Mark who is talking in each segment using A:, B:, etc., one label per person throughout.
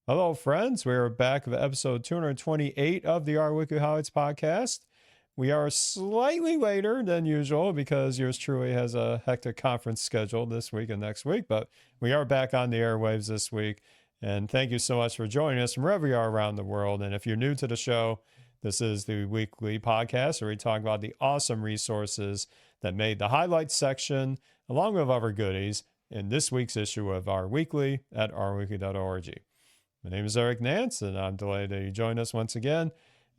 A: Hello, friends. We are back with episode 228 of the Our Weekly Highlights podcast. We are slightly later than usual because yours truly has a hectic conference schedule this week and next week, but we are back on the airwaves this week. And thank you so much for joining us from wherever you are around the world. And if you're new to the show, this is the weekly podcast where we talk about the awesome resources that made the highlights section, along with other goodies, in this week's issue of Our Weekly at ourweekly.org. My name is Eric Nance, and I'm delighted that you joined us once again.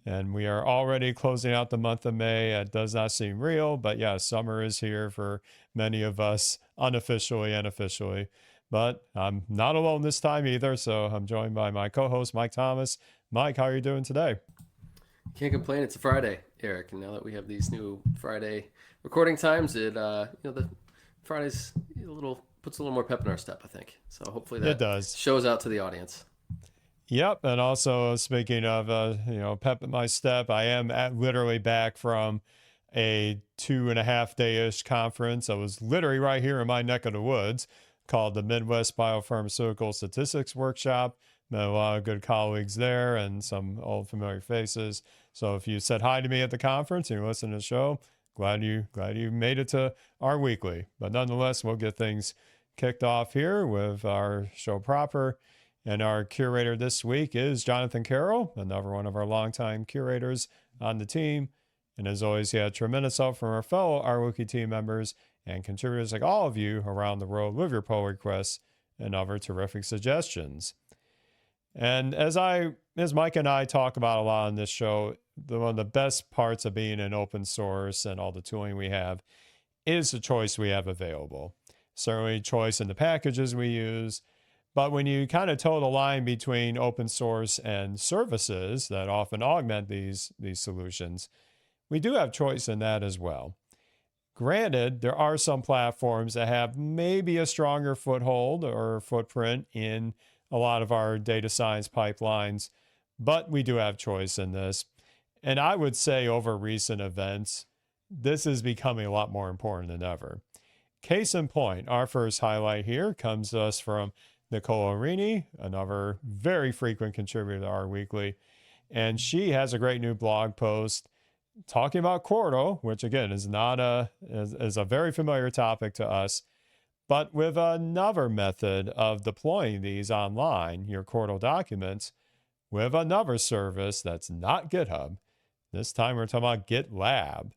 A: And we are already closing out the month of May. It does not seem real, but yeah, summer is here for many of us, unofficially and officially. But I'm not alone this time either, so I'm joined by my co-host, Mike Thomas. Mike, how are you doing today?
B: Can't complain. It's a Friday, Eric, and now that we have these new Friday recording times, the Fridays puts a little more pep in our step, I think. So hopefully
A: It
B: that
A: does.
B: shows out to the audience.
A: Yep, and also speaking of pep in my step, I am literally back from a 2.5 day-ish conference. I was literally right here in my neck of the woods, called the Midwest Biopharmaceutical Statistics Workshop. Met a lot of good colleagues there and some old familiar faces. So if you said hi to me at the conference and you listened to the show, glad you made it to our weekly. But nonetheless, we'll get things kicked off here with our show proper. And our curator this week is Jonathan Carroll, another one of our longtime curators on the team. And as always, he had tremendous help from our fellow Our Wiki team members and contributors like all of you around the world with your pull requests and other terrific suggestions. And as Mike and I talk about a lot on this show, one of the best parts of being an open source and all the tooling we have is the choice we have available. Certainly choice in the packages we use, but when you kind of toe the line between open source and services that often augment these solutions, we do have choice in that as well. Granted, there are some platforms that have maybe a stronger foothold or footprint in a lot of our data science pipelines, but we do have choice in this. And I would say over recent events, this is becoming a lot more important than ever. Case in point, our first highlight here comes to us from Nicole Arini, another very frequent contributor to Our Weekly. And she has a great new blog post talking about Quarto, which again is a very familiar topic to us, but with another method of deploying these online, your Quarto documents, with another service that's not GitHub. This time we're talking about GitLab.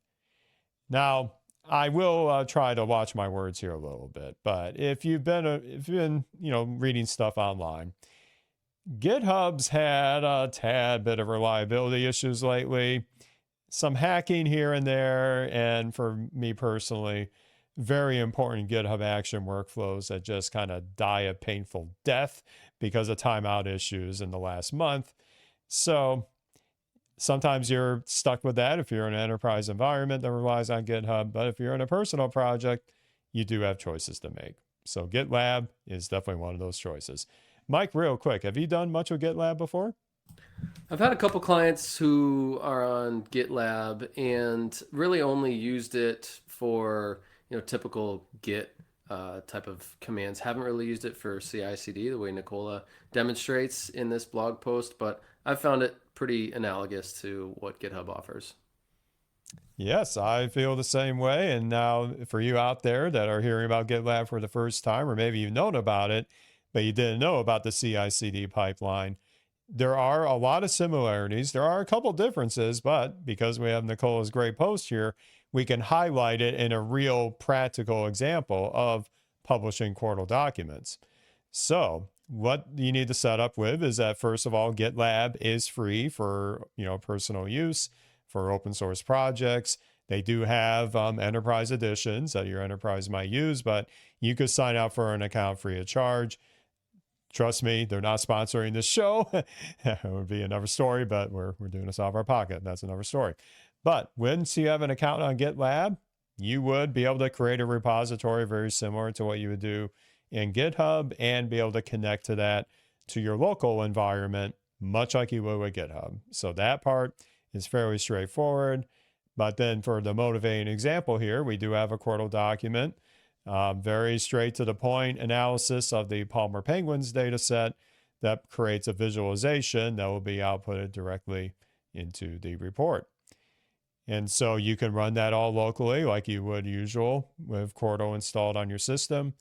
A: Now, I will try to watch my words here a little bit, but if you've been reading stuff online, GitHub's had a tad bit of reliability issues lately, some hacking here and there, and for me personally, very important GitHub action workflows that just kind of die a painful death because of timeout issues in the last month. So sometimes you're stuck with that if you're in an enterprise environment that relies on GitHub, but if you're in a personal project, you do have choices to make. So GitLab is definitely one of those choices. Mike, real quick, have you done much with GitLab before?
B: I've had a couple clients who are on GitLab and really only used it for typical Git type of commands. Haven't really used it for CI/CD the way Nicola demonstrates in this blog post, but I've found it pretty analogous to what GitHub offers.
A: Yes, I feel the same way. And now for you out there that are hearing about GitLab for the first time, or maybe you've known about it, but you didn't know about the CI/CD pipeline, there are a lot of similarities. There are a couple differences, but because we have Nicola's great post here, we can highlight it in a real practical example of publishing Quarto documents. So what you need to set up with is that, first of all, GitLab is free for personal use for open source projects. They do have enterprise editions that your enterprise might use, but you could sign up for an account free of charge. Trust me, they're not sponsoring this show. It would be another story, but we're doing this out of our pocket. That's another story. But once you have an account on GitLab, you would be able to create a repository very similar to what you would do in GitHub and be able to connect to that to your local environment, much like you would with GitHub. So that part is fairly straightforward. But then for the motivating example here, we do have a Quarto document. Very straight to the point analysis of the Palmer Penguins data set that creates a visualization that will be outputted directly into the report. And so you can run that all locally like you would usual with Quarto installed on your system.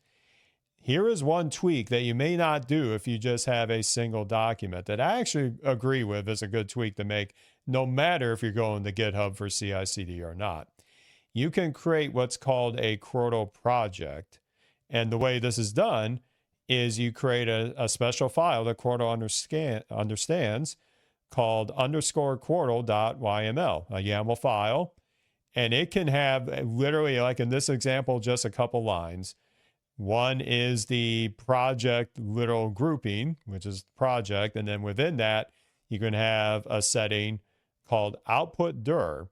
A: Here is one tweak that you may not do if you just have a single document that I actually agree with is a good tweak to make, no matter if you're going to GitHub for CI/CD or not. You can create what's called a Quarto project. And the way this is done is you create a special file that Quarto understands called _quarto.yml, a YAML file. And it can have literally, like in this example, just a couple lines. One is the project literal grouping, which is project. And then within that, you can have a setting called output dir.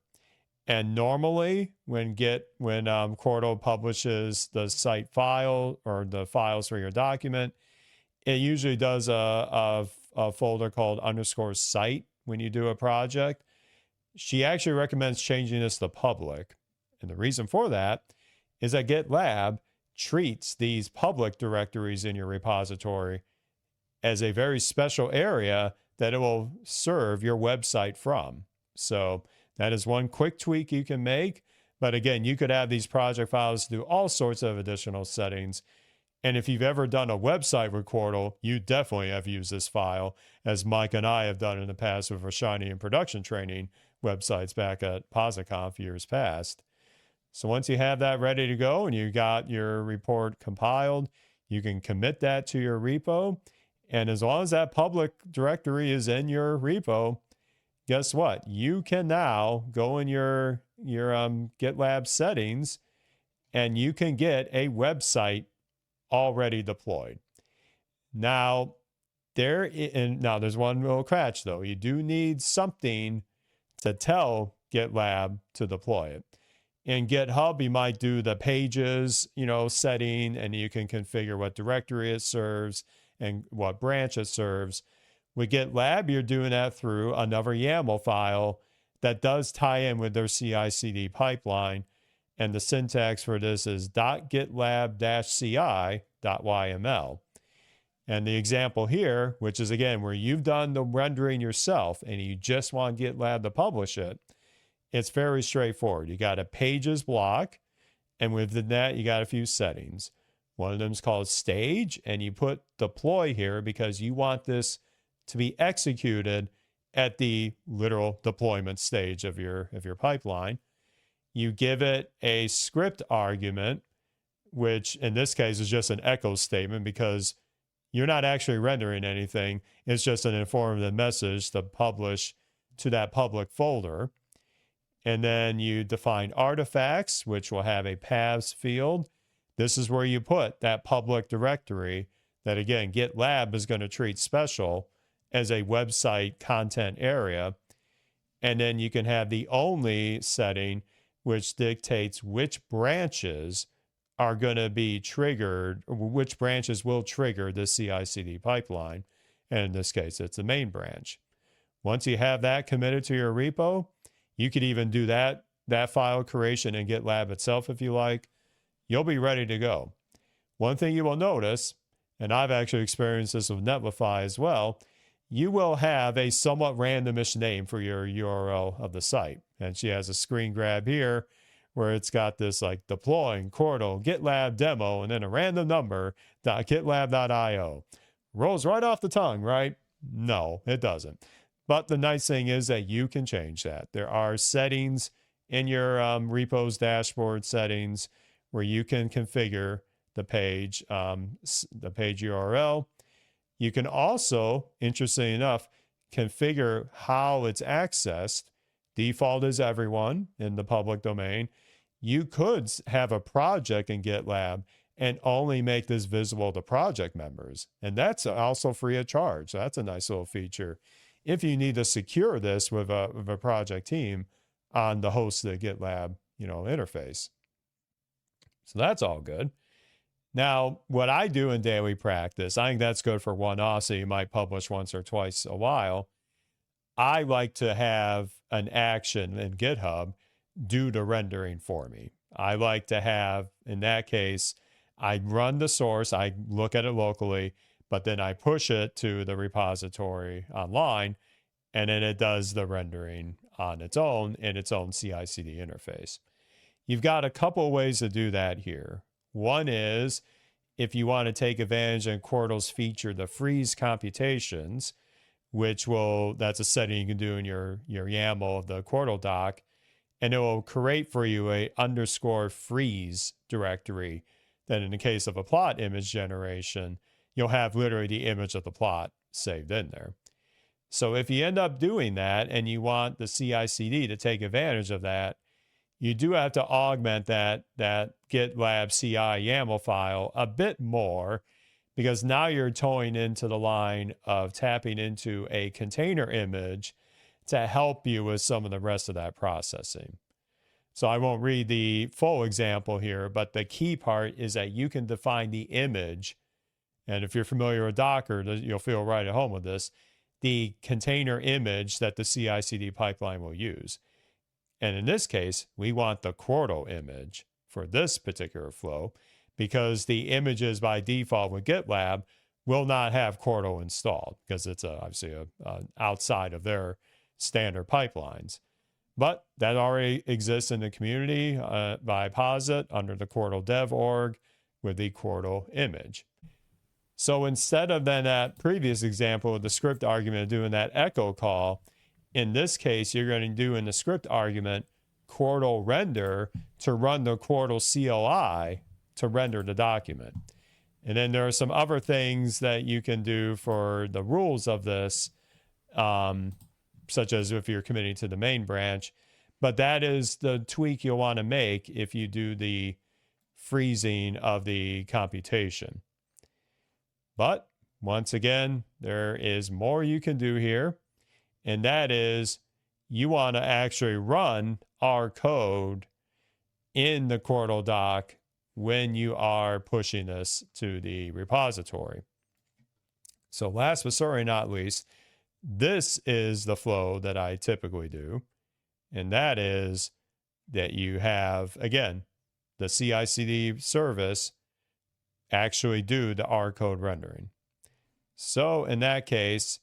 A: And normally when Quarto publishes the site file or the files for your document, it usually does a folder called _site when you do a project. She actually recommends changing this to public. And the reason for that is that GitLab treats these public directories in your repository as a very special area that it will serve your website from. So that is one quick tweak you can make. But again, you could have these project files do all sorts of additional settings. And if you've ever done a website with Quarto, you definitely have used this file, as Mike and I have done in the past with our Shiny and production training websites back at PosiConf years past. So once you have that ready to go and you got your report compiled, you can commit that to your repo. And as long as that public directory is in your repo, guess what? You can now go in your GitLab settings and you can get a website already deployed. Now, there's one little catch though. You do need something to tell GitLab to deploy it. In GitHub, you might do the pages, setting, and you can configure what directory it serves and what branch it serves. With GitLab, you're doing that through another YAML file that does tie in with their CI/CD pipeline. And the syntax for this is .gitlab-ci.yml. And the example here, which is again where you've done the rendering yourself and you just want GitLab to publish it, it's very straightforward. You got a pages block, and within that, you got a few settings. One of them is called stage, and you put deploy here because you want this to be executed at the literal deployment stage of your pipeline. You give it a script argument, which in this case is just an echo statement because you're not actually rendering anything. It's just an informative message to publish to that public folder. And then you define artifacts, which will have a paths field. This is where you put that public directory that, again, GitLab is going to treat special as a website content area. And then you can have the only setting, which dictates which branches are going to be triggered, or which branches will trigger the CI/CD pipeline. And in this case, it's the main branch. Once you have that committed to your repo, you could even do that file creation in GitLab itself if you like. You'll be ready to go. One thing you will notice, and I've actually experienced this with Netlify as well, you will have a somewhat randomish name for your URL of the site. And she has a screen grab here where it's got this like deploying Quarto GitLab demo and then a random number .gitlab.io. Rolls right off the tongue, right? No, it doesn't. But the nice thing is that you can change that. There are settings in your repos dashboard settings where you can configure the page URL. You can also, interestingly enough, configure how it's accessed. Default is everyone in the public domain. You could have a project in GitLab and only make this visible to project members. And that's also free of charge. So that's a nice little feature if you need to secure this with a project team on the hosted GitLab, interface. So that's all good. Now, what I do in daily practice, I think that's good for one-off, so you might publish once or twice a while. I like to have an action in GitHub do the rendering for me. I like to have, in that case, I run the source, I look at it locally, but then I push it to the repository online, and then it does the rendering on its own in its own CI/CD interface. You've got a couple of ways to do that here. One is if you want to take advantage of Quarto's feature, the freeze computations, that's a setting you can do in your YAML of the Quarto doc, and it will create for you a _freeze directory. Then in the case of a plot image generation, you'll have literally the image of the plot saved in there. So if you end up doing that and you want the CI/CD to take advantage of that, you do have to augment that GitLab CI YAML file a bit more, because now you're towing into the line of tapping into a container image to help you with some of the rest of that processing. So I won't read the full example here, but the key part is that you can define the image. And if you're familiar with Docker, you'll feel right at home with this, the container image that the CI/CD pipeline will use. And in this case, we want the Quarto image for this particular flow, because the images by default with GitLab will not have Quarto installed, because it's obviously outside of their standard pipelines. But that already exists in the community by Posit under the Quarto dev org with the Quarto image. So instead of then that previous example of the script argument of doing that echo call, in this case, you're going to do in the script argument Quarto render to run the Quarto CLI to render the document. And then there are some other things that you can do for the rules of this, such as if you're committing to the main branch. But that is the tweak you'll want to make if you do the freezing of the computation. But once again, there is more you can do here. And that is, you want to actually run our code in the Quarto doc when you are pushing this to the repository. So last but certainly not least, this is the flow that I typically do. And that is that you have, again, the CI/CD service actually do the R code rendering. So in that case,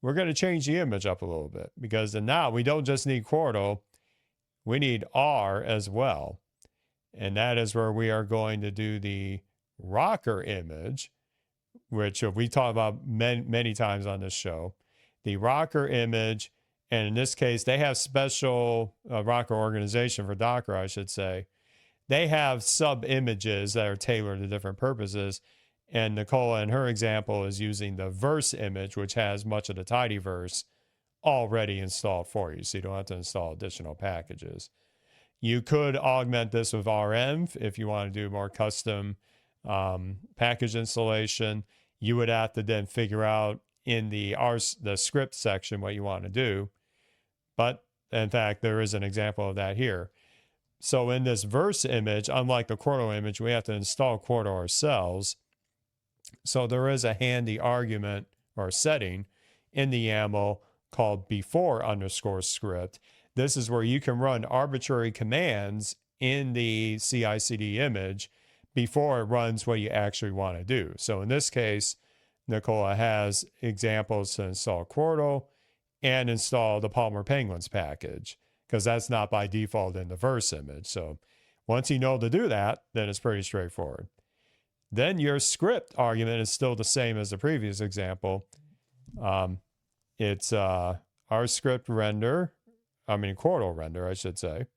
A: we're going to change the image up a little bit, because now we don't just need Quarto, we need R as well. And that is where we are going to do the rocker image, which we talk about many times on this show. The rocker image, and in this case, they have special rocker organization for Docker, I should say. They have sub images that are tailored to different purposes. And Nicola, in her example, is using the verse image, which has much of the tidyverse already installed for you. So you don't have to install additional packages. You could augment this with RM if you want to do more custom package installation. You would have to then figure out in the script section what you want to do. But in fact, there is an example of that here. So in this verse image, unlike the Quarto image, we have to install Quarto ourselves. So there is a handy argument or setting in the YAML called before_script. This is where you can run arbitrary commands in the CI/CD image before it runs what you actually want to do. So in this case, Nicola has examples to install Quarto and install the Palmer Penguins package, because that's not by default in the verse image. So once you know to do that, then it's pretty straightforward. Then your script argument is still the same as the previous example. It's our script render, Quarto render, I should say.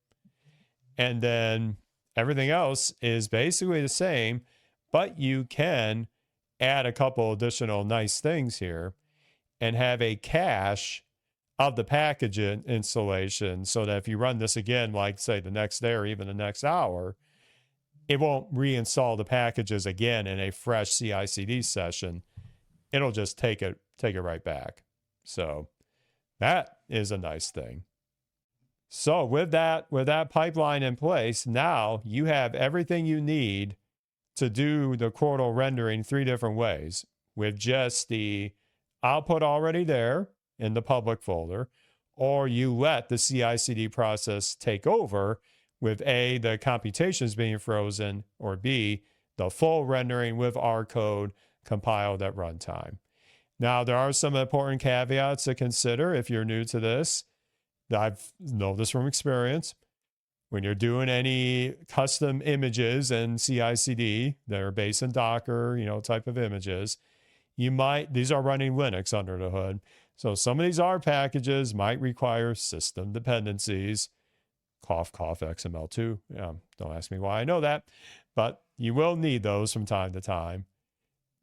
A: And then everything else is basically the same, but you can add a couple additional nice things here and have a cache of the package installation, so that if you run this again, like say the next day or even the next hour, it won't reinstall the packages again in a fresh CI/CD session. It'll just take it right back. So that is a nice thing. So with that pipeline in place, now you have everything you need to do the Quarto rendering 3 different ways, with just the output already there in the public folder, or you let the CI/CD process take over with A, the computations being frozen, or B, the full rendering with R code compiled at runtime. Now, there are some important caveats to consider if you're new to this. I've known this from experience. When you're doing any custom images in CI/CD that are based in Docker, type of images, these are running Linux under the hood. So some of these R packages might require system dependencies. Cough, cough, XML2. Don't ask me why I know that, but you will need those from time to time.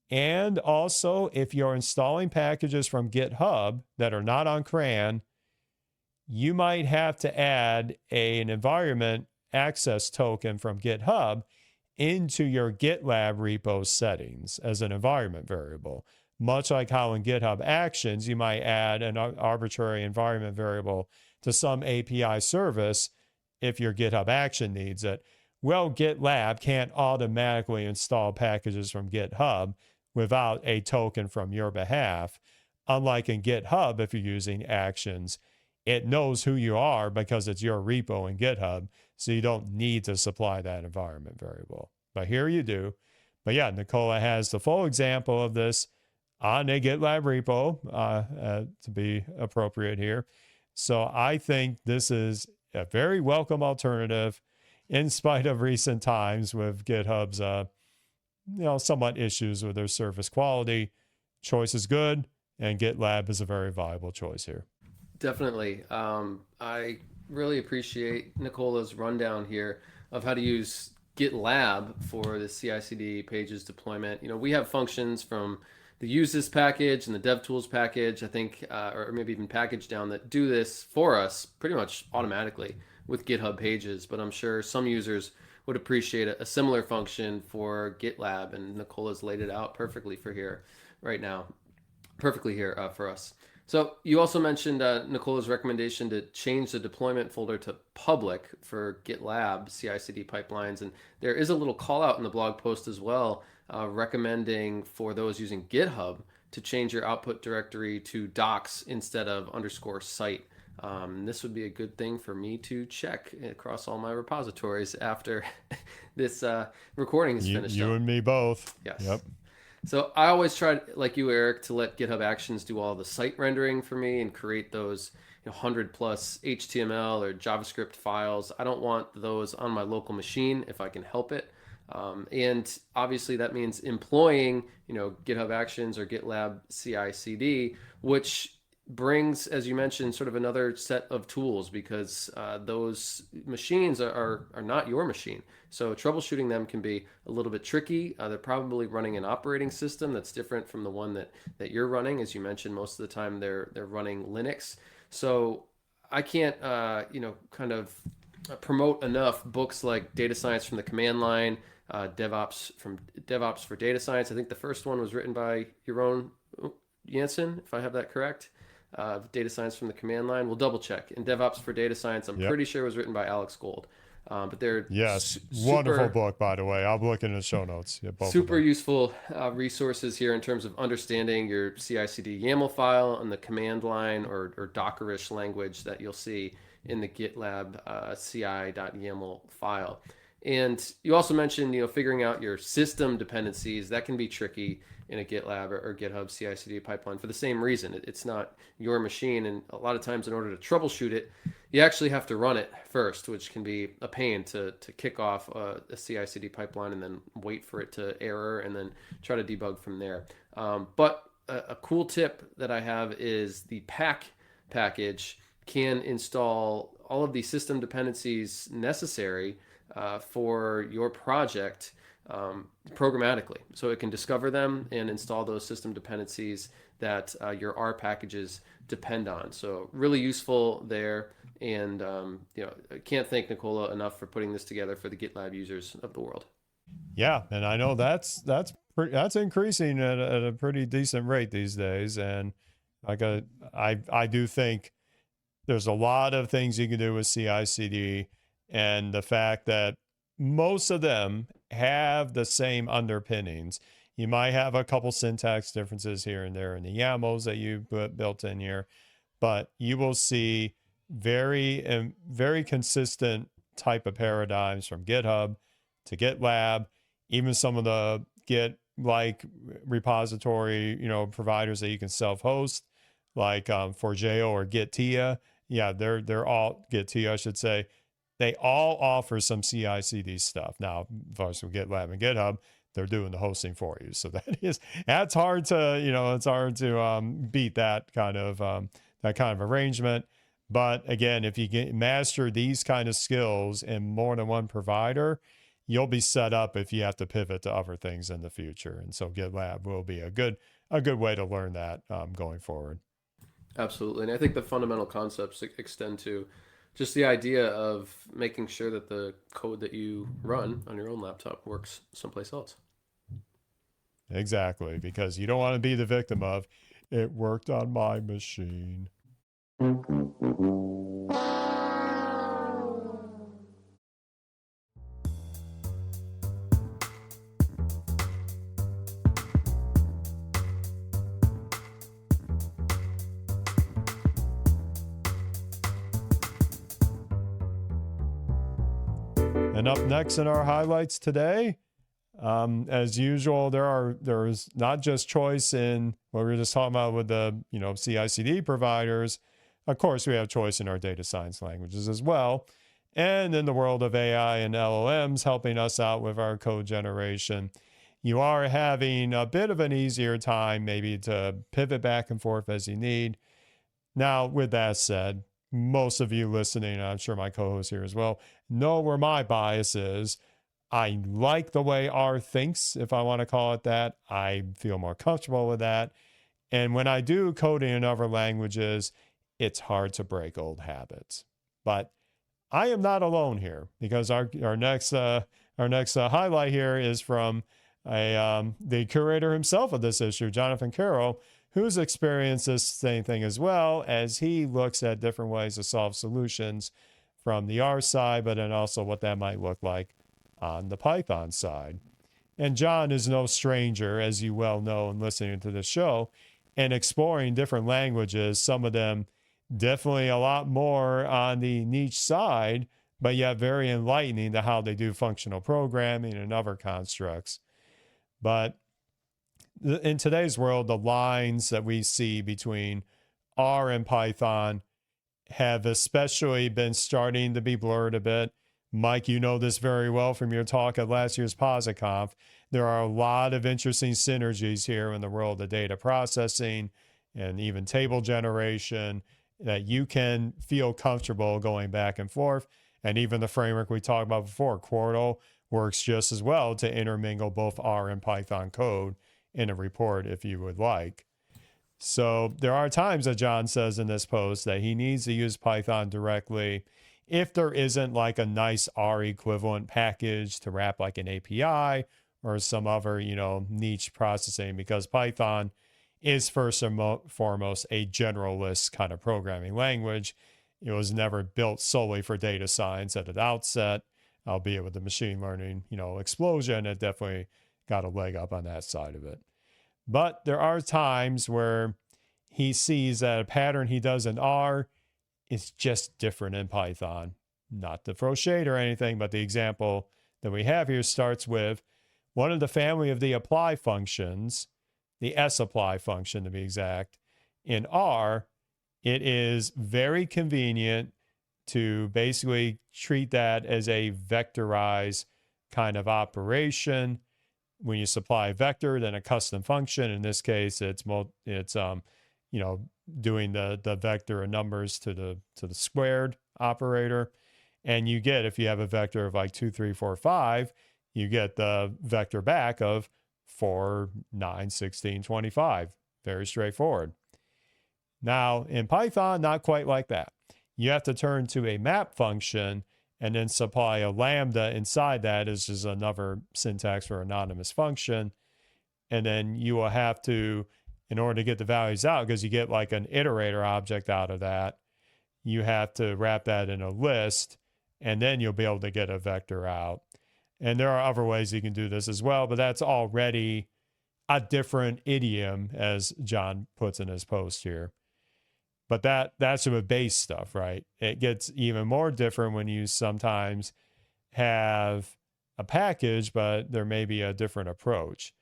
A: And also, if you're installing packages from GitHub that are not on CRAN, you might have to add an environment access token from GitHub into your GitLab repo settings as an environment variable. Much like how in GitHub Actions, you might add an arbitrary environment variable to some API service if your GitHub action needs it. Well, GitLab can't automatically install packages from GitHub without a token from your behalf. Unlike in GitHub, if you're using Actions, it knows who you are because it's your repo in GitHub, so you don't need to supply that environment variable. But here you do. But yeah, Nicola has the full example of this on a GitLab repo to be appropriate here. So I think this is a very welcome alternative in spite of recent times with GitHub's somewhat issues with their service quality. Choice is good, and GitLab is a very viable choice here.
B: Definitely. I really appreciate Nicola's rundown here of how to use GitLab for the CI/CD pages deployment. We have functions from the use this package and the DevTools package, I think, or maybe even package down that do this for us pretty much automatically with GitHub pages. But I'm sure some users would appreciate a similar function for GitLab, and Nicola's laid it out perfectly for here right now. Perfectly here for us. So you also mentioned Nicola's recommendation to change the deployment folder to public for GitLab CI/CD pipelines. And there is a little call out in the blog post as well, recommending for those using GitHub to change your output directory to docs instead of _site. This would be a good thing for me to check across all my repositories after this recording is finished.
A: You and me both.
B: Yes.
A: Yep.
B: So I always try, like you, Eric, to let GitHub Actions do all the site rendering for me and create those 100+ HTML or JavaScript files. I don't want those on my local machine if I can help it. And obviously that means employing, GitHub Actions or GitLab CI/CD, which brings, as you mentioned, sort of another set of tools because those machines are not your machine. So troubleshooting them can be a little bit tricky. They're probably running an operating system that's different from the one that you're running. As you mentioned, most of the time they're running Linux. So I can't, kind of promote enough books like Data Science from the Command Line, DevOps for Data Science. I think the first one was written by iamYannC, if I have that correct. Data Science from the Command Line. We'll double check. And DevOps for Data Science, I'm pretty sure was written by Alex Gold. But they're
A: wonderful book, by the way. I'll look in the show notes.
B: Super useful resources here in terms of understanding your CI/CD YAML file on the command line or Dockerish language that you'll see in the GitLab ci.yaml file. And you also mentioned, figuring out your system dependencies. That can be tricky in a GitLab or GitHub CI/CD pipeline for the same reason. It's not your machine, and a lot of times in order to troubleshoot it, you actually have to run it first, which can be a pain to kick off a CI/CD pipeline and then wait for it to error and then try to debug from there. But a cool tip that I have is the pack package can install all of the system dependencies necessary for your project programmatically. So it can discover them and install those system dependencies that your R packages depend on. So really useful there. And I can't thank Nicola enough for putting this together for the GitLab users of the world.
A: Yeah, and I know that's increasing at a pretty decent rate these days. And I do think there's a lot of things you can do with CI/CD, and the fact that most of them have the same underpinnings. You might have a couple syntax differences here and there in the YAMLs that you built in here, but you will see very consistent type of paradigms from GitHub to GitLab. Even some of the Git like repository, providers that you can self-host, like Forgeo or Gitia. Yeah, they're all Gitia, I should say. They all offer some CI/CD stuff. Now, of course, with GitLab and GitHub, they're doing the hosting for you. So that's hard to, it's hard to beat that kind of arrangement. But again, if you master these kind of skills in more than one provider, you'll be set up if you have to pivot to other things in the future. And so GitLab will be a good way to learn that going forward.
B: Absolutely. And I think the fundamental concepts extend to just the idea of making sure that the code that you run on your own laptop works someplace else.
A: Exactly, because you don't want to be the victim of, it worked on my machine. And up next in our highlights today, as usual, there's not just choice in what we were just talking about with the CI/CD providers. Of course, we have choice in our data science languages as well, and in the world of AI and LLMs helping us out with our code generation. You are having a bit of an easier time maybe to pivot back and forth as you need. Now, with that said, most of you listening, and I'm sure my co-host here as well, know where my bias is. I like the way R thinks, if I want to call it that. I feel more comfortable with that. And when I do coding in other languages, it's hard to break old habits. But I am not alone here, because our next highlight here is from the curator himself of this issue, Jonathan Carroll, who's experienced this same thing as well, as he looks at different ways to solve solutions from the R side, but then also what that might look like on the Python side. And John is no stranger, as you well know in listening to this show, and exploring different languages, some of them definitely a lot more on the niche side, but yet very enlightening to how they do functional programming and other constructs. But in today's world, the lines that we see between R and Python have especially been starting to be blurred a bit. Mike, you know this very well from your talk at last year's PosiConf. There are a lot of interesting synergies here in the world of data processing and even table generation that you can feel comfortable going back and forth. And even the framework we talked about before, Quarto, works just as well to intermingle both R and Python code in a report if you would like. So there are times that John says in this post that he needs to use Python directly if there isn't like a nice R equivalent package to wrap like an API or some other, niche processing, because Python is first and foremost a generalist kind of programming language. It was never built solely for data science at the outset, albeit with the machine learning, explosion, it definitely got a leg up on that side of it. But there are times where he sees that a pattern he does in R is just different in Python. Not to throw shade or anything, but the example that we have here starts with one of the family of the apply functions, the sapply function to be exact. In R, it is very convenient to basically treat that as a vectorized kind of operation. When you supply a vector, then a custom function. In this case, it's doing the vector of numbers to the squared operator, and you get, if you have a vector of like 2, 3, 4, 5, you get the vector back of 4, 9, 16, 25. Very straightforward. Now in Python, not quite like that. You have to turn to a map function and then supply a lambda inside that. Is just another syntax for anonymous function. And then you will have to, in order to get the values out, because you get like an iterator object out of that, you have to wrap that in a list, and then you'll be able to get a vector out. And there are other ways you can do this as well, but that's already a different idiom, as John puts in his post here. But that's the base stuff, right? It gets even more different when you sometimes have a package, but there may be a different approach.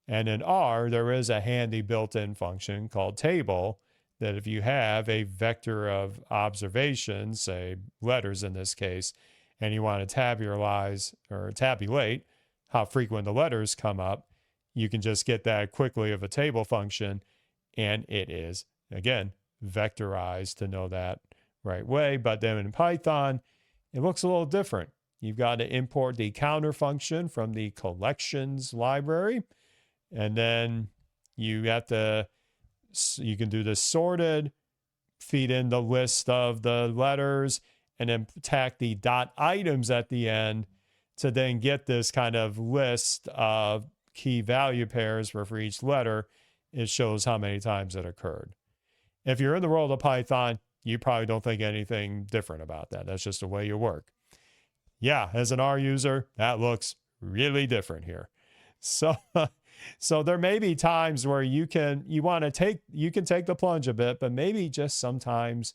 A: And in R, there is a handy built-in function called table that if you have a vector of observations, say letters in this case, and you want to tabulate how frequent the letters come up, you can just get that quickly of a table function, and it is, again, vectorized to know that right way. But then in Python, it looks a little different. You've got to import the counter function from the collections library, and then you can do the sorted, feed in the list of the letters, and then tack the dot items at the end to then get this kind of list of key value pairs where for each letter, it shows how many times it occurred. If you're in the world of Python, you probably don't think anything different about that. That's just the way you work. Yeah, as an R user, that looks really different here. So, so there may be times where you can take the plunge a bit, but maybe just sometimes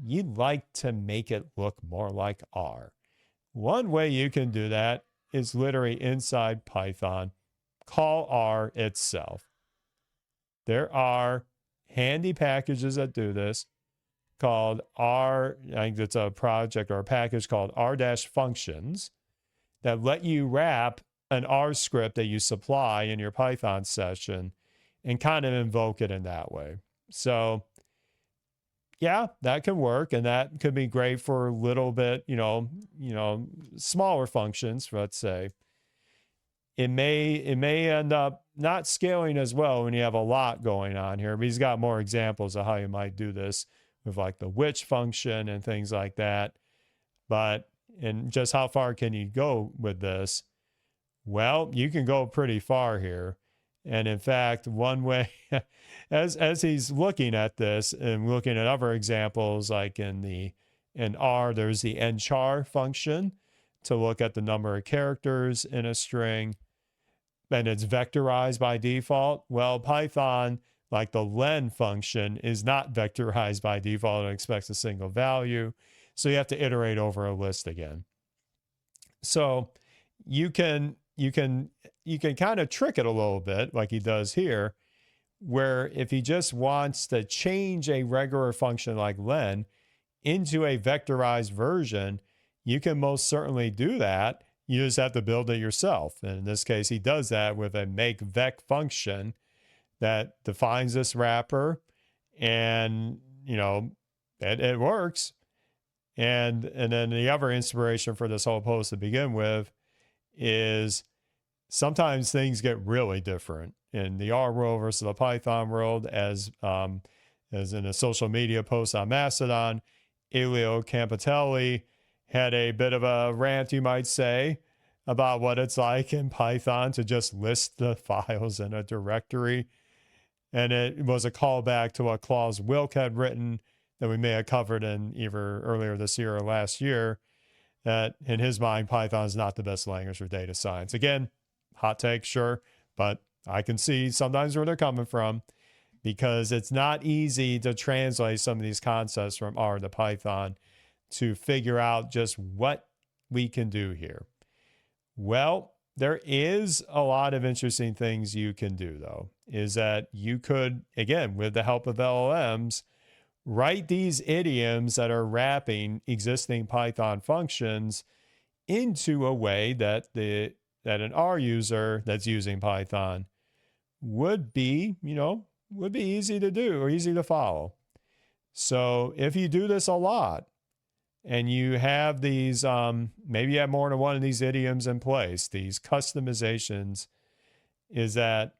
A: you'd like to make it look more like R. One way you can do that is literally inside Python, call R itself. There are handy packages that do this called R. I think it's a project or a package called R-functions that let you wrap an R script that you supply in your Python session and kind of invoke it in that way. So yeah, that can work, and that could be great for a little bit, smaller functions, let's say. It may end up not scaling as well when you have a lot going on here, but he's got more examples of how you might do this with like the which function and things like that. And just how far can you go with this? Well, you can go pretty far here. And in fact, one way, as he's looking at this and looking at other examples, like in R, there's the nchar function to look at the number of characters in a string, and it's vectorized by default. Well, Python, like the len function, is not vectorized by default and expects a single value. So you have to iterate over a list again. So you can kind of trick it a little bit, like he does here, where if he just wants to change a regular function like len into a vectorized version, you can most certainly do that. You just have to build it yourself. And in this case, he does that with a make_vec function that defines this wrapper, and it works. And then the other inspiration for this whole post to begin with is sometimes things get really different in the R world versus the Python world, as in a social media post on Mastodon. Elio Campitelli had a bit of a rant, you might say, about what it's like in Python to just list the files in a directory. And it was a callback to what Klaus Wilk had written that we may have covered in either earlier this year or last year, that in his mind, Python is not the best language for data science. Again, hot take, sure, but I can see sometimes where they're coming from, because it's not easy to translate some of these concepts from R to Python to figure out just what we can do here. Well, there is a lot of interesting things you can do, though, is that you could, again, with the help of LLMs, write these idioms that are wrapping existing Python functions into a way that an R user that's using Python would be easy to do or easy to follow. So if you do this a lot and you have these, maybe you have more than one of these idioms in place, these customizations, is that,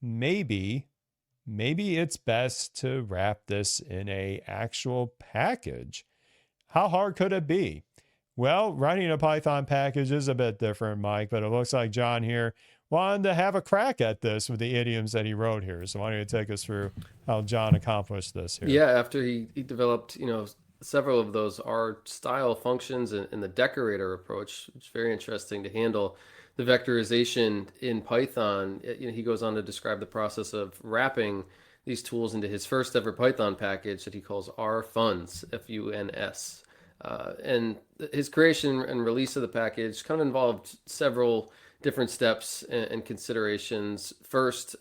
A: maybe it's best to wrap this in a actual package. How hard could it be? Well, writing a Python package is a bit different, Mike, but it looks like John here wanted to have a crack at this with the idioms that he wrote here. So why don't you take us through how John accomplished this here?
B: Yeah, after he developed, several of those R style functions and the decorator approach, which is very interesting to handle the vectorization in Python. He goes on to describe the process of wrapping these tools into his first ever Python package that he calls rfuns, F-U-N-S. And his creation and release of the package kind of involved several different steps and considerations. First,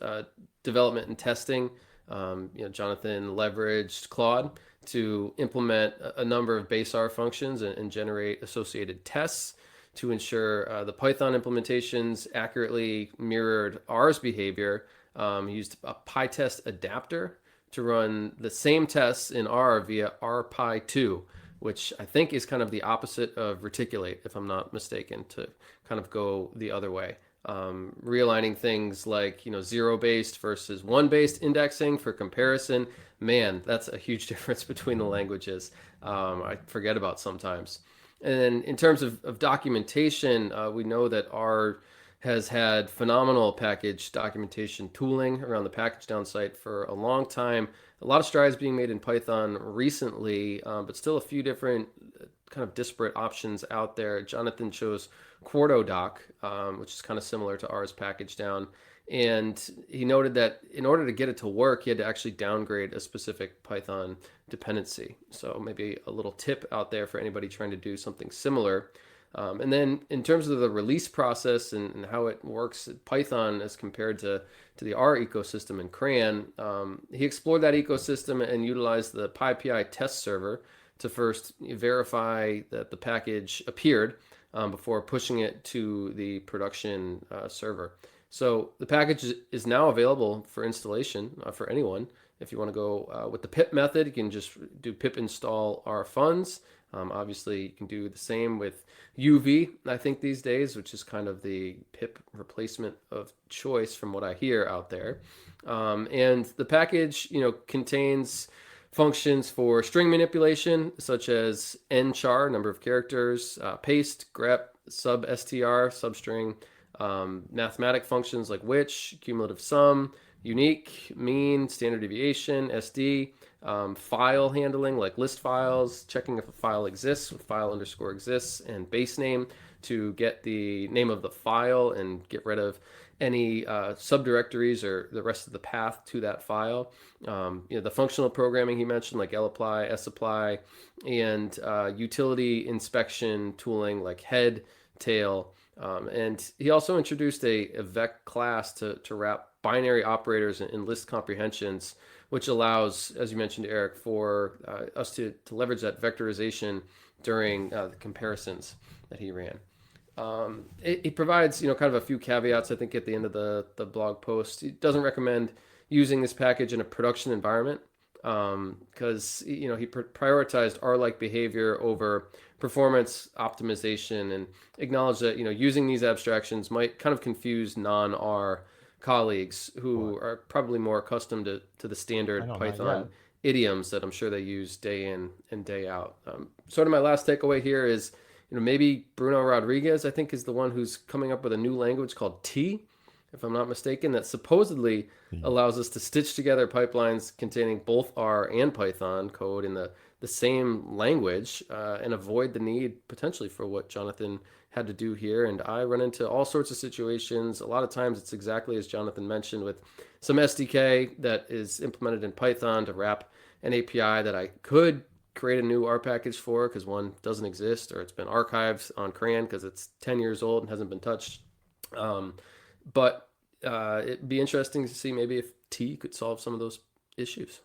B: development and testing. Jonathan leveraged Claude to implement a number of base R functions and generate associated tests to ensure the Python implementations accurately mirrored R's behavior. He used a PyTest adapter to run the same tests in R via rpy2, which I think is kind of the opposite of reticulate, if I'm not mistaken, to kind of go the other way. Realigning things like zero-based versus one-based indexing for comparison. Man, that's a huge difference between the languages. I forget about sometimes. And then in terms of documentation, we know that R has had phenomenal package documentation tooling around the package down site for a long time. A lot of strides being made in Python recently, but still a few different kind of disparate options out there. Jonathan chose Quarto doc, which is kind of similar to R's package down. And he noted that in order to get it to work, he had to actually downgrade a specific Python dependency. So maybe a little tip out there for anybody trying to do something similar. And then in terms of the release process and how it works in Python as compared to the R ecosystem in CRAN, he explored that ecosystem and utilized the PyPI test server to first verify that the package appeared before pushing it to the production server. So the package is now available for installation for anyone. If you want to go with the pip method, you can just do pip install R funds. Obviously, you can do the same with UV, I think, these days, which is kind of the pip replacement of choice from what I hear out there. And the package, contains functions for string manipulation, such as nchar, number of characters, paste, grep, substr, substring, mathematic functions like which, cumulative sum, unique, mean, standard deviation, SD, file handling like list files, checking if a file exists with file underscore exists, and base name to get the name of the file and get rid of any subdirectories or the rest of the path to that file. The functional programming he mentioned like lapply, sapply, and utility inspection tooling like head, tail. And he also introduced a vec class to wrap binary operators and list comprehensions, which allows, as you mentioned, Eric, for us to leverage that vectorization during the comparisons that he ran. It provides, kind of a few caveats, I think, at the end of the blog post. He doesn't recommend using this package in a production environment because, he prioritized R-like behavior over performance optimization and acknowledged that, using these abstractions might kind of confuse non-R colleagues who are probably more accustomed to the standard Python idioms that I'm sure they use day in and day out. Sort of my last takeaway here is, maybe Bruno Rodriguez, I think, is the one who's coming up with a new language called T, if I'm not mistaken, that supposedly allows us to stitch together pipelines containing both R and Python code in the same language and avoid the need potentially for what Jonathan had to do here. And I run into all sorts of situations. A lot of times it's exactly as Jonathan mentioned, with some SDK that is implemented in Python to wrap an API that I could create a new R package for because one doesn't exist, or it's been archived on CRAN because it's 10 years old and hasn't been touched. But it'd be interesting to see maybe if T could solve some of those issues.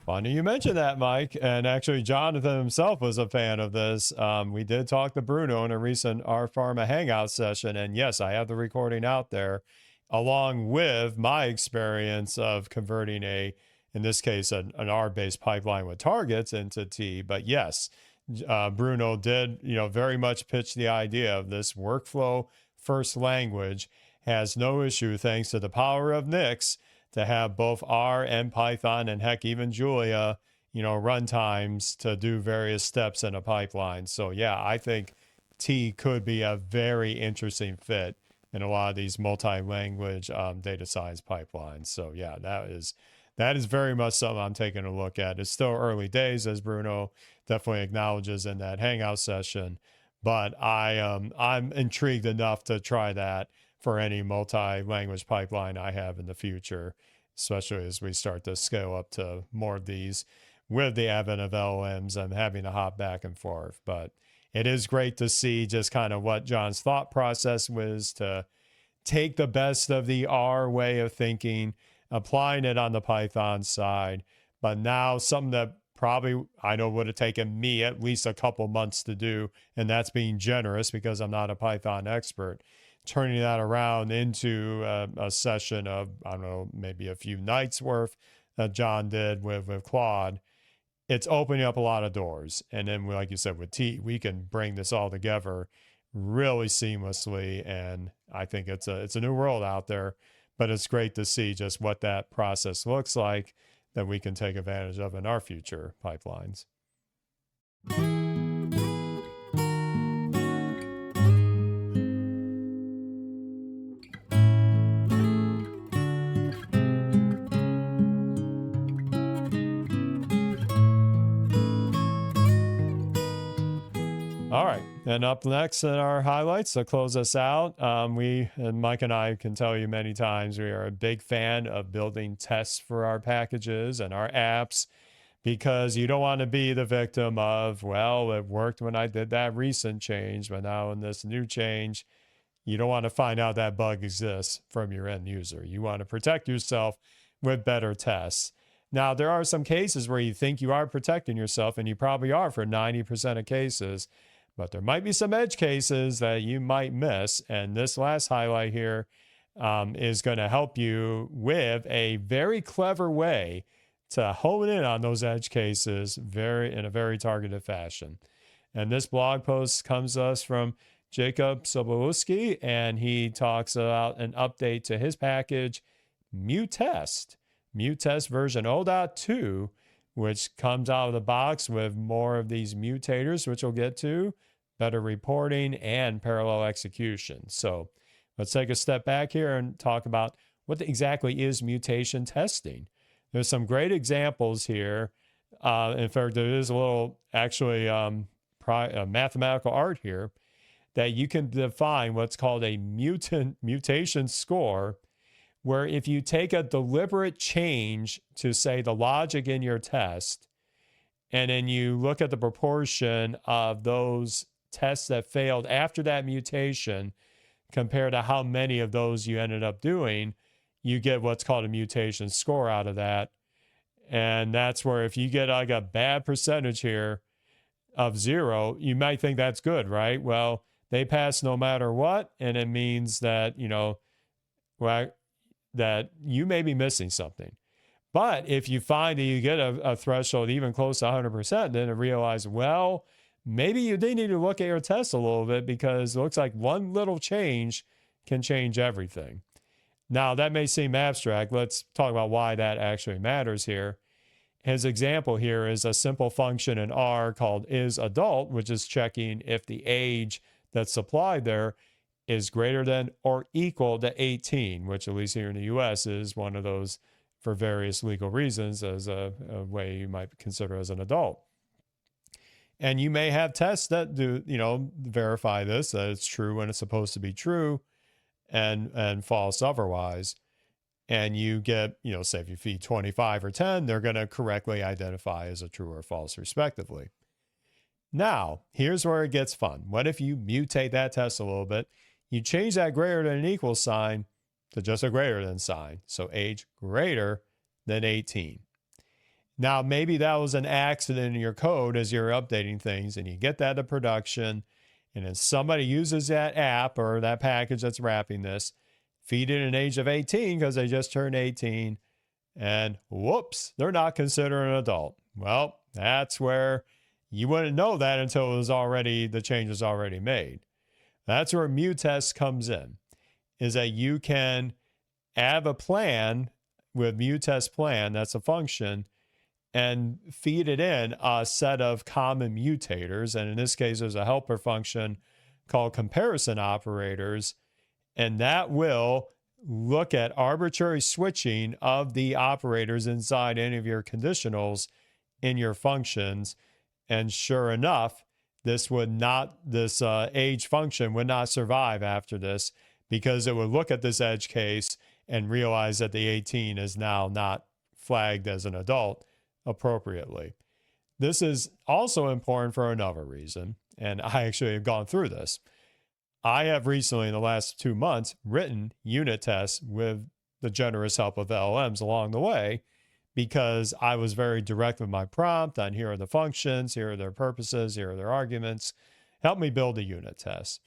A: Funny you mentioned that, Mike. And actually, Jonathan himself was a fan of this. We did talk to Bruno in a recent R Pharma Hangout session. And yes, I have the recording out there, along with my experience of converting in this case, an R-based pipeline with targets into T. But yes, Bruno did, very much pitch the idea of this workflow first language has no issue, thanks to the power of Nix, to have both R and Python, and heck, even Julia, runtimes to do various steps in a pipeline. So yeah, I think T could be a very interesting fit in a lot of these multi-language data science pipelines. So yeah, that is very much something I'm taking a look at. It's still early days, as Bruno definitely acknowledges in that Hangout session, but I'm intrigued enough to try that for any multi-language pipeline I have in the future, especially as we start to scale up to more of these with the advent of LLMs and having to hop back and forth. But it is great to see just kind of what John's thought process was to take the best of the R way of thinking, applying it on the Python side. But now something that probably I know would have taken me at least a couple months to do, and that's being generous because I'm not a Python expert, turning that around into a session of, I don't know, maybe a few nights worth that John did with Claude. It's opening up a lot of doors. And then, like you said, with T, we can bring this all together really seamlessly. And I think it's a new world out there, but it's great to see just what that process looks like that we can take advantage of in our future pipelines. All right, and up next in our highlights to close us out, we and Mike and I can tell you many times we are a big fan of building tests for our packages and our apps, because you don't want to be the victim of, well, it worked when I did that recent change, but now in this new change, you don't want to find out that bug exists from your end user. You want to protect yourself with better tests. Now, there are some cases where you think you are protecting yourself, and you probably are for 90% of cases. But there might be some edge cases that you might miss. And this last highlight here is going to help you with a very clever way to hone in on those edge cases in a very targeted fashion. And this blog post comes to us from Jacob Sobolewski, and he talks about an update to his package, muttest version 0.2, which comes out of the box with more of these mutators, which we'll get to, better reporting, and parallel execution. So let's take a step back here and talk about what exactly is mutation testing. There's some great examples here. In fact, there is a little actually mathematical art here that you can define what's called a mutation score, where if you take a deliberate change to, say, the logic in your test, and then you look at the proportion of those tests that failed after that mutation compared to how many of those you ended up doing, you get what's called a mutation score out of that. And that's where if you get like a bad percentage here of 0, you might think that's good, right? Well, they pass no matter what. And it means that, that you may be missing something. But if you find that you get a threshold even close to 100%, then you realize, well, maybe you do need to look at your test a little bit, because it looks like one little change can change everything. Now, that may seem abstract. Let's talk about why that actually matters here. His example here is a simple function in R called isAdult, which is checking if the age that's supplied there is greater than or equal to 18, which at least here in the US is one of those, for various legal reasons, as a way you might consider as an adult. And you may have tests that do, verify this, that it's true when it's supposed to be true, and false otherwise. And you get, say if you feed 25 or 10, they're going to correctly identify as a true or false, respectively. Now, here's where it gets fun. What if you mutate that test a little bit? You change that greater than an equal sign to just a greater than sign. So age greater than 18. Now, maybe that was an accident in your code as you're updating things, and you get that to production, and then somebody uses that app or that package that's wrapping this, feed it an age of 18 because they just turned 18, and whoops, they're not considered an adult. Well, that's where you wouldn't know that until the change was already made. That's where muttest comes in, is that you can have a plan with muttest plan, that's a function, and feed it in a set of common mutators. And in this case, there's a helper function called comparison operators. And that will look at arbitrary switching of the operators inside any of your conditionals in your functions. And sure enough, this age function would not survive after this, because it would look at this edge case and realize that the 18 is now not flagged as an adult appropriately. This is also important for another reason, and I actually have gone through this. I have recently, in the last 2 months, written unit tests with the generous help of LLMs along the way, because I was very direct with my prompt on here are the functions, here are their purposes, here are their arguments. Help me build a unit test.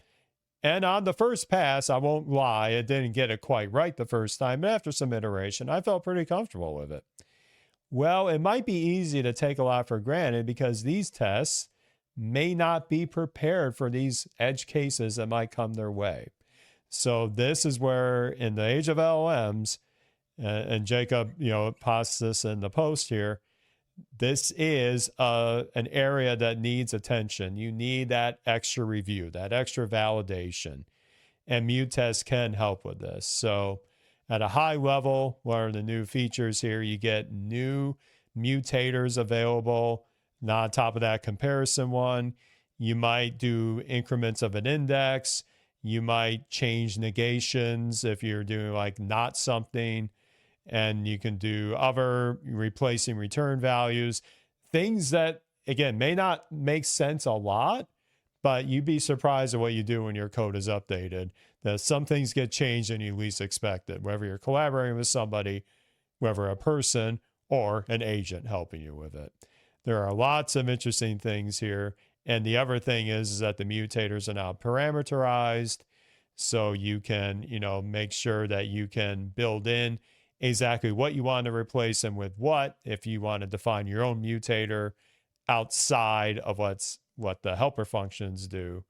A: And on the first pass, I won't lie, it didn't get it quite right the first time. But after some iteration, I felt pretty comfortable with it. Well, it might be easy to take a lot for granted because these tests may not be prepared for these edge cases that might come their way. So this is where, in the age of LLMs, and Jacob, posts this in the post here, this is an area that needs attention. You need that extra review, that extra validation, and mutests can help with this. So at a high level, what are the new features here? You get new mutators available. Now on top of that comparison one, you might do increments of an index. You might change negations if you're doing like not something. And you can do other replacing return values, things that, again, may not make sense a lot, but you'd be surprised at what you do when your code is updated, that some things get changed and you least expect it, whether you're collaborating with somebody, whether a person or an agent helping you with it. There are lots of interesting things here. And the other thing is that the mutators are now parameterized. So you can, make sure that you can build in exactly what you want to replace them with what, if you want to define your own mutator outside of what the helper functions do.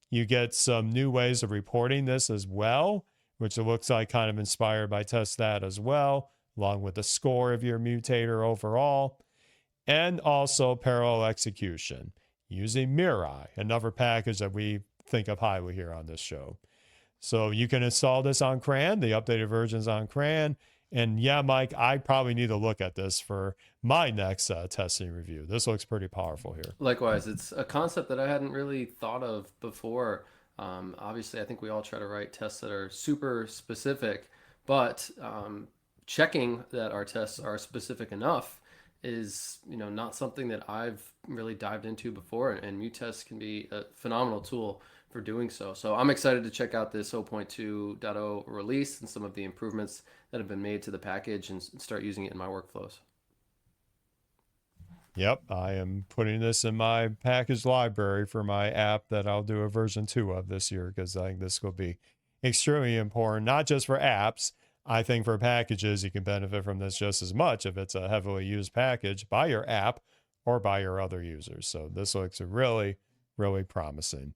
A: You get some new ways of reporting this as well, which it looks like kind of inspired by teststat as well, along with the score of your mutator overall, and also parallel execution using Mirai, another package that we think of highly here on this show. So you can install this on CRAN, the updated versions on CRAN. And yeah, Mike, I probably need to look at this for my next testing review. This looks pretty powerful here.
B: Likewise, it's a concept that I hadn't really thought of before. Obviously, I think we all try to write tests that are super specific, but checking that our tests are specific enough is, not something that I've really dived into before. And mutests can be a phenomenal tool for doing so. So I'm excited to check out this 0.2.0 release and some of the improvements that have been made to the package and start using it in my workflows.
A: Yep, I am putting this in my package library for my app that I'll do a version 2 of this year, because I think this will be extremely important, not just for apps. I think for packages, you can benefit from this just as much if it's a heavily used package by your app or by your other users. So this looks really, really promising.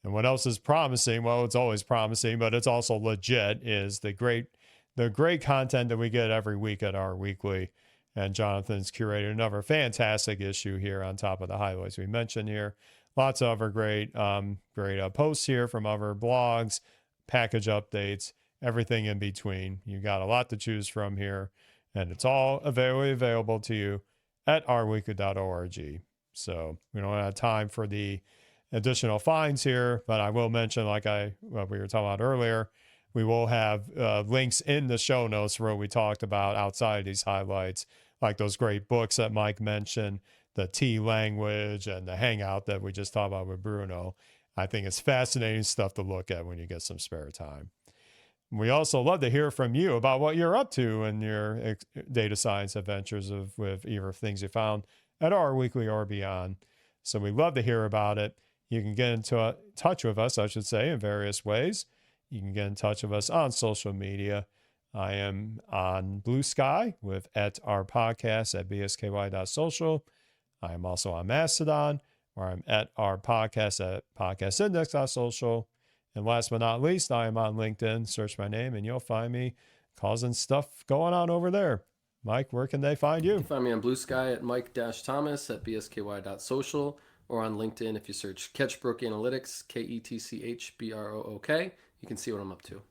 A: And what else is promising? Well, it's always promising, but it's also legit, is the great content that we get every week at our weekly. And Jonathan's curated another fantastic issue here on top of the highlights we mentioned here. Lots of other great posts here from other blogs, package updates, everything in between. You got a lot to choose from here, and it's all available to you at ourweekly.org. So we don't have time for the additional finds here, but I will mention, like what we were talking about earlier, we will have links in the show notes for what we talked about outside of these highlights, like those great books that Mike mentioned, the T language and the Hangout that we just talked about with Bruno. I think it's fascinating stuff to look at when you get some spare time. We also love to hear from you about what you're up to in your data science adventures with either things you found at our weekly or beyond. So we love to hear about it. You can get into touch with us, I should say, in various ways. You can get in touch with us on social media. I am on Blue Sky with @ourpodcast at bsky.social. I am also on Mastodon, where I'm @ourpodcast at podcastindex.social. And last but not least, I am on LinkedIn. Search my name and you'll find me causing stuff going on over there. Mike, where can they find you?
B: You can find me on Blue Sky at Mike-Thomas at bsky.social, or on LinkedIn if you search Ketchbrook Analytics, KETCHBROOK. You can see what I'm up to.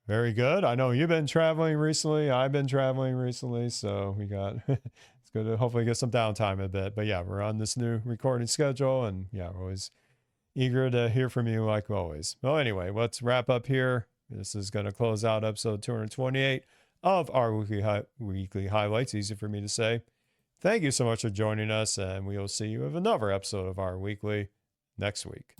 A: Very good. I know you've been traveling recently. I've been traveling recently. So we got, it's good to hopefully get some downtime a bit. But yeah, we're on this new recording schedule, and yeah, we're always eager to hear from you like always. Well, anyway, let's wrap up here. This is going to close out episode 228 of our weekly highlights. Easy for me to say. Thank you so much for joining us, and we will see you with another episode of our weekly next week.